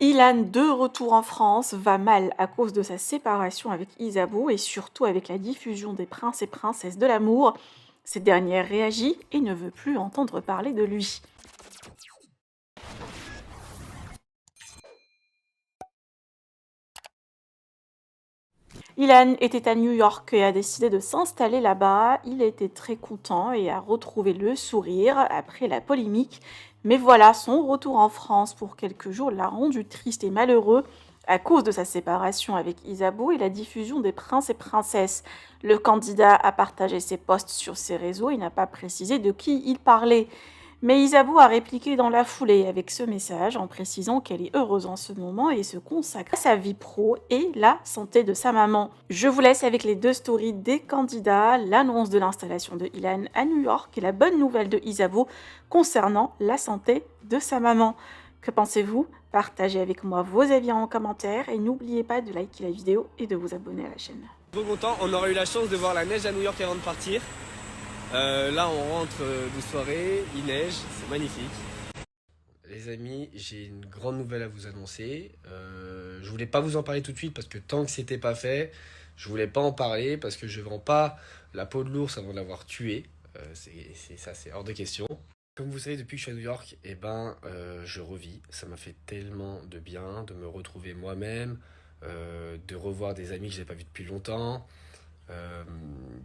Ilan, de retour en France, va mal à cause de sa séparation avec Isabeau et surtout avec la diffusion des princes et princesses de l'amour. Cette dernière réagit et ne veut plus entendre parler de lui. Ilan était à New York et a décidé de s'installer là-bas. Il était très content et a retrouvé le sourire après la polémique. Mais voilà, son retour en France pour quelques jours l'a rendu triste et malheureux à cause de sa séparation avec Isabeau et la diffusion des princes et princesses. Le candidat a partagé ses posts sur ses réseaux et n'a pas précisé de qui il parlait. Mais Isabeau a répliqué dans la foulée avec ce message en précisant qu'elle est heureuse en ce moment et se consacre à sa vie pro et la santé de sa maman. Je vous laisse avec les deux stories des candidats, l'annonce de l'installation de Ilan à New York et la bonne nouvelle de Isabeau concernant la santé de sa maman. Que pensez-vous? Partagez avec moi vos avis en commentaire et n'oubliez pas de liker la vidéo et de vous abonner à la chaîne. Trop content, on aura eu la chance de voir la neige à New York avant de partir. Là on rentre de soirée, il neige, c'est magnifique. Les amis, j'ai une grande nouvelle à vous annoncer. Je voulais pas vous en parler tout de suite parce que tant que c'était pas fait, je voulais pas en parler parce que je vends pas la peau de l'ours avant de l'avoir tué. C'est hors de question. Comme vous savez, depuis que je suis à New York, je revis. Ça m'a fait tellement de bien de me retrouver moi-même, de revoir des amis que je n'ai pas vus depuis longtemps, euh,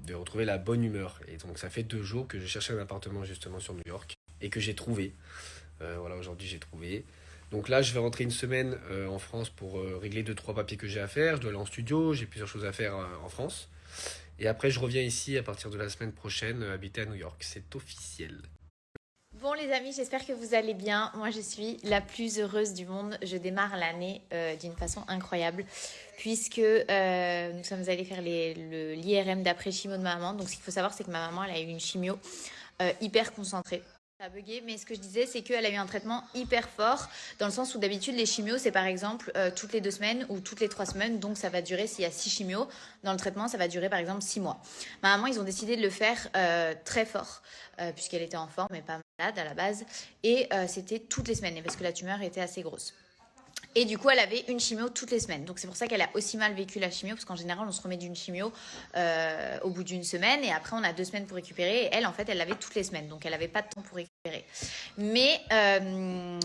de retrouver la bonne humeur. Et donc ça fait 2 jours que je cherchais un appartement justement sur New York et que j'ai trouvé. Voilà, aujourd'hui j'ai trouvé. Donc là, je vais rentrer une semaine en France pour régler 2, 3 papiers que j'ai à faire. Je dois aller en studio, j'ai plusieurs choses à faire en France. Et après, je reviens ici à partir de la semaine prochaine, habiter à New York. C'est officiel. Bon les amis, j'espère que vous allez bien. Moi je suis la plus heureuse du monde. Je démarre l'année d'une façon incroyable puisque nous sommes allés faire l'IRM d'après chimio de ma maman. Donc ce qu'il faut savoir c'est que ma maman elle a eu une chimio hyper concentrée. Ça a bugué, mais ce que je disais, c'est qu'elle a eu un traitement hyper fort, dans le sens où d'habitude, les chimios, c'est par exemple toutes les 2 semaines ou toutes les 3 semaines. Donc, ça va durer, s'il y a 6 chimios dans le traitement, ça va durer par exemple 6 mois. Ma maman, ils ont décidé de le faire très fort, puisqu'elle était en forme et pas malade à la base. Et c'était toutes les semaines, parce que la tumeur était assez grosse. Et du coup, elle avait une chimio toutes les semaines. Donc, c'est pour ça qu'elle a aussi mal vécu la chimio, parce qu'en général, on se remet d'une chimio au bout d'une semaine. Et après, on a 2 semaines pour récupérer. Et elle, en fait, elle l'avait toutes les semaines. Donc, elle n'avait pas de temps pour récupérer. Mais,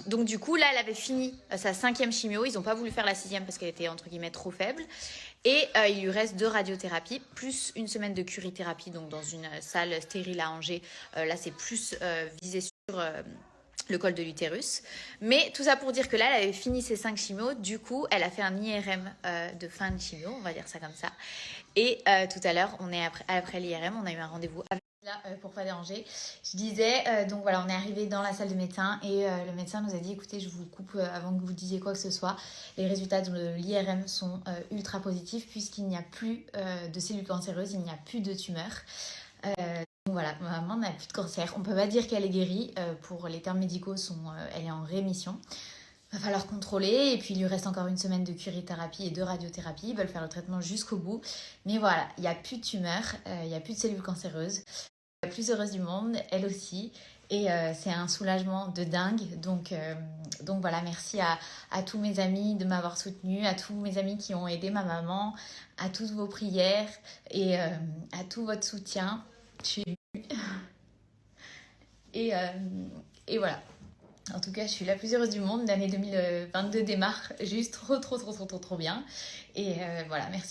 donc, du coup, là, elle avait fini sa 5e chimio. Ils n'ont pas voulu faire la 6e parce qu'elle était, entre guillemets, trop faible. Et il lui reste 2 radiothérapies, plus une semaine de curithérapie, donc dans une salle stérile à Angers. Là, c'est plus visé sur le col de l'utérus. Mais tout ça pour dire que là, elle avait fini ses 5 chimios. Du coup, elle a fait un IRM de fin de chimio, on va dire ça comme ça. Et tout à l'heure, on est après l'IRM, on a eu un rendez-vous avec là pour pas déranger. Je disais, donc voilà, on est arrivé dans la salle de médecin et le médecin nous a dit, écoutez, je vous coupe avant que vous disiez quoi que ce soit. Les résultats de l'IRM sont ultra positifs puisqu'il n'y a plus de cellules cancéreuses, il n'y a plus de tumeurs. Donc voilà, ma maman n'a plus de cancer. On ne peut pas dire qu'elle est guérie. Pour les termes médicaux, elle est en rémission. Il va falloir contrôler. Et puis, il lui reste encore une semaine de curithérapie et de radiothérapie. Ils veulent faire le traitement jusqu'au bout. Mais voilà, il n'y a plus de tumeurs. Il n'y a plus de cellules cancéreuses. La plus heureuse du monde, elle aussi. Et c'est un soulagement de dingue. Donc voilà, merci à tous mes amis de m'avoir soutenue, à tous mes amis qui ont aidé ma maman, à toutes vos prières et à tout votre soutien. Je suis et, et voilà. En tout cas, je suis la plus heureuse du monde. L'année 2022 démarre juste trop bien. Et voilà, merci.